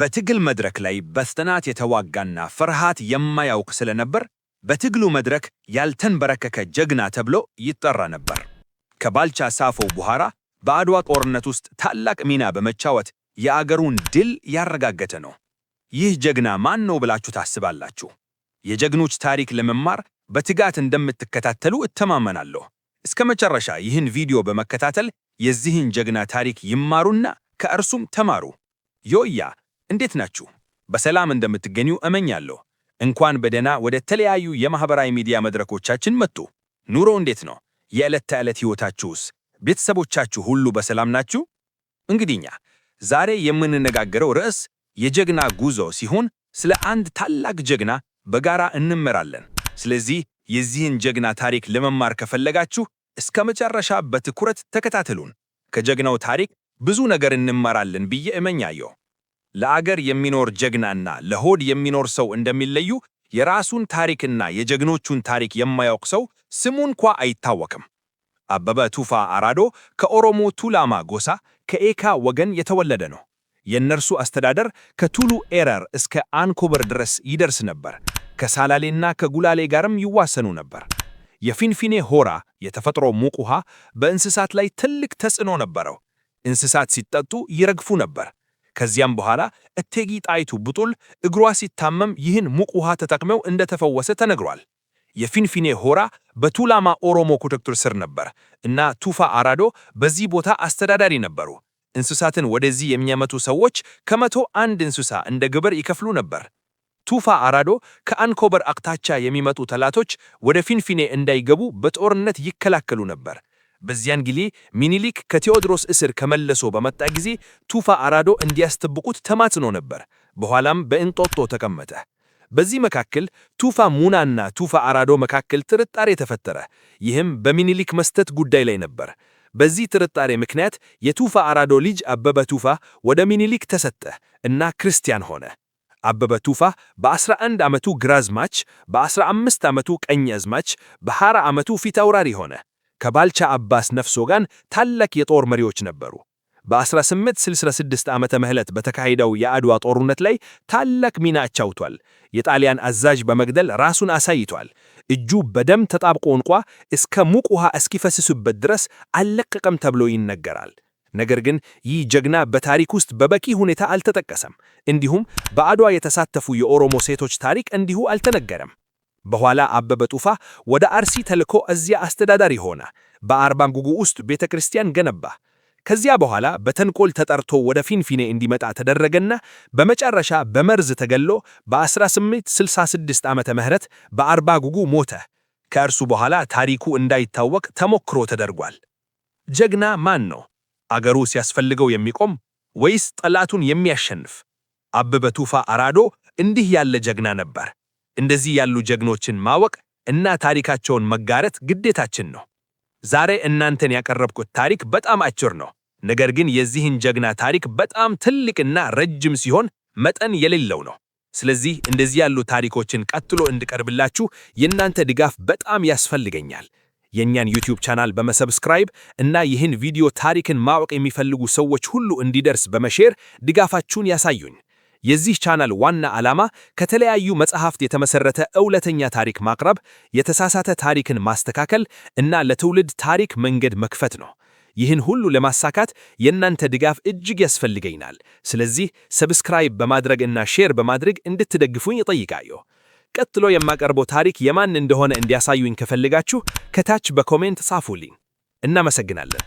በትግል መድረክ ላይ በጽናት የተዋጋና ፍርሃት የማያውቅ ስለነበር በትግሉ መድረክ ያልተንበረከከ ጀግና ተብሎ ይጠራ ነበር። ከባልቻ ሳፎ በኋላ በአድዋ ጦርነት ውስጥ ታላቅ ሚና በመጫወት የአገሩን ድል ያረጋገጠ ነው። ይህ ጀግና ማን ነው ብላችሁ ታስባላችሁ? የጀግኖች ታሪክ ለመማር በትጋት እንደምትከታተሉ እተማመናለሁ። እስከ መጨረሻ ይህን ቪዲዮ በመከታተል የዚህን ጀግና ታሪክ ይማሩና ከእርሱም ተማሩ። ዮያ እንዴት ናችሁ? በሰላም እንደምትገኙ እመኛለሁ። እንኳን በደህና ወደ ተለያዩ የማህበራዊ ሚዲያ መድረኮቻችን መጡ። ኑሮ እንዴት ነው? የዕለት ተዕለት ሕይወታችሁስ? ቤተሰቦቻችሁ ሁሉ በሰላም ናችሁ? እንግዲኛ ዛሬ የምንነጋገረው ርዕስ የጀግና ጉዞ ሲሆን ስለ አንድ ታላቅ ጀግና በጋራ እንመራለን። ስለዚህ የዚህን ጀግና ታሪክ ለመማር ከፈለጋችሁ እስከ መጨረሻ በትኩረት ተከታተሉን። ከጀግናው ታሪክ ብዙ ነገር እንማራለን ብዬ እመኛለሁ። ለአገር የሚኖር ጀግናና ለሆድ የሚኖር ሰው እንደሚለዩ የራሱን ታሪክና የጀግኖቹን ታሪክ የማያውቅ ሰው ስሙ እንኳ አይታወቅም። አበበ ቱፋ አራዶ ከኦሮሞ ቱላማ ጎሳ ከኤካ ወገን የተወለደ ነው። የእነርሱ አስተዳደር ከቱሉ ኤረር እስከ አንኮበር ድረስ ይደርስ ነበር። ከሳላሌና ከጉላሌ ጋርም ይዋሰኑ ነበር። የፊንፊኔ ሆራ የተፈጥሮ ሙቅ ውሃ በእንስሳት ላይ ትልቅ ተጽዕኖ ነበረው። እንስሳት ሲጠጡ ይረግፉ ነበር። ከዚያም በኋላ እቴጌ ጣይቱ ቡጡል እግሯ ሲታመም ይህን ሙቅ ውሃ ተጠቅመው እንደተፈወሰ ተነግሯል። የፊንፊኔ ሆራ በቱላማ ኦሮሞ ቁጥጥር ስር ነበር እና ቱፋ አራዶ በዚህ ቦታ አስተዳዳሪ ነበሩ። እንስሳትን ወደዚህ የሚያመጡ ሰዎች ከ101 እንስሳ እንደ ግብር ይከፍሉ ነበር። ቱፋ አራዶ ከአንኮበር አቅጣጫ የሚመጡ ጠላቶች ወደ ፊንፊኔ እንዳይገቡ በጦርነት ይከላከሉ ነበር። በዚያን ጊዜ ሚኒሊክ ከቴዎድሮስ እስር ከመለሶ በመጣ ጊዜ ቱፋ አራዶ እንዲያስጠብቁት ተማጽኖ ነበር። በኋላም በእንጦጦ ተቀመጠ። በዚህ መካከል ቱፋ ሙናና ቱፋ አራዶ መካከል ጥርጣሬ ተፈጠረ። ይህም በሚኒሊክ መስጠት ጉዳይ ላይ ነበር። በዚህ ጥርጣሬ ምክንያት የቱፋ አራዶ ልጅ አበበ ቱፋ ወደ ሚኒሊክ ተሰጠ እና ክርስቲያን ሆነ። አበበ ቱፋ በ11 ዓመቱ ግራዝማች፣ በ15 ዓመቱ ቀኛዝማች፣ በ20 ዓመቱ ፊታውራሪ ሆነ። ከባልቻ አባስ ነፍሶ ጋር ታላቅ የጦር መሪዎች ነበሩ። በ1866 ዓመተ ምህረት በተካሄደው የአድዋ ጦርነት ላይ ታላቅ ሚና አጫውቷል። የጣሊያን አዛዥ በመግደል ራሱን አሳይቷል። እጁ በደም ተጣብቆ እንኳ እስከ ሙቅ ውሃ እስኪፈስሱበት ድረስ አልለቀቀም ተብሎ ይነገራል። ነገር ግን ይህ ጀግና በታሪክ ውስጥ በበቂ ሁኔታ አልተጠቀሰም። እንዲሁም በአድዋ የተሳተፉ የኦሮሞ ሴቶች ታሪክ እንዲሁ አልተነገረም። በኋላ አበበ ቱፋ ወደ አርሲ ተልኮ እዚያ አስተዳዳሪ ሆነ። በአርባ ጉጉ ውስጥ ቤተክርስቲያን ገነባ። ከዚያ በኋላ በተንኮል ተጠርቶ ወደ ፊንፊኔ እንዲመጣ ተደረገና በመጨረሻ በመርዝ ተገሎ በ1866 ዓመተ ምህረት በአርባ ጉጉ ሞተ። ከእርሱ በኋላ ታሪኩ እንዳይታወቅ ተሞክሮ ተደርጓል። ጀግና ማን ነው? አገሩ ሲያስፈልገው የሚቆም ወይስ ጠላቱን የሚያሸንፍ? አበበ ቱፋ አራዶ እንዲህ ያለ ጀግና ነበር። እንደዚህ ያሉ ጀግኖችን ማወቅ እና ታሪካቸውን መጋረት ግዴታችን ነው። ዛሬ እናንተን ያቀረብኩት ታሪክ በጣም አጭር ነው። ነገር ግን የዚህን ጀግና ታሪክ በጣም ትልቅና ረጅም ሲሆን መጠን የሌለው ነው። ስለዚህ እንደዚህ ያሉ ታሪኮችን ቀጥሎ እንድቀርብላችሁ የእናንተ ድጋፍ በጣም ያስፈልገኛል። የኛን ዩቲዩብ ቻናል በመሰብስክራይብ እና ይህን ቪዲዮ ታሪክን ማወቅ የሚፈልጉ ሰዎች ሁሉ እንዲደርስ በመሼር ድጋፋችሁን ያሳዩኝ። የዚህ ቻናል ዋና ዓላማ ከተለያዩ መጽሐፍት የተመሰረተ እውነተኛ ታሪክ ማቅረብ፣ የተሳሳተ ታሪክን ማስተካከል እና ለትውልድ ታሪክ መንገድ መክፈት ነው። ይህን ሁሉ ለማሳካት የእናንተ ድጋፍ እጅግ ያስፈልገኛል። ስለዚህ ሰብስክራይብ በማድረግ እና ሼር በማድረግ እንድትደግፉኝ እጠይቃለሁ። ቀጥሎ የማቀርበው ታሪክ የማን እንደሆነ እንዲያሳዩኝ ከፈልጋችሁ ከታች በኮሜንት ጻፉልኝ። እናመሰግናለን።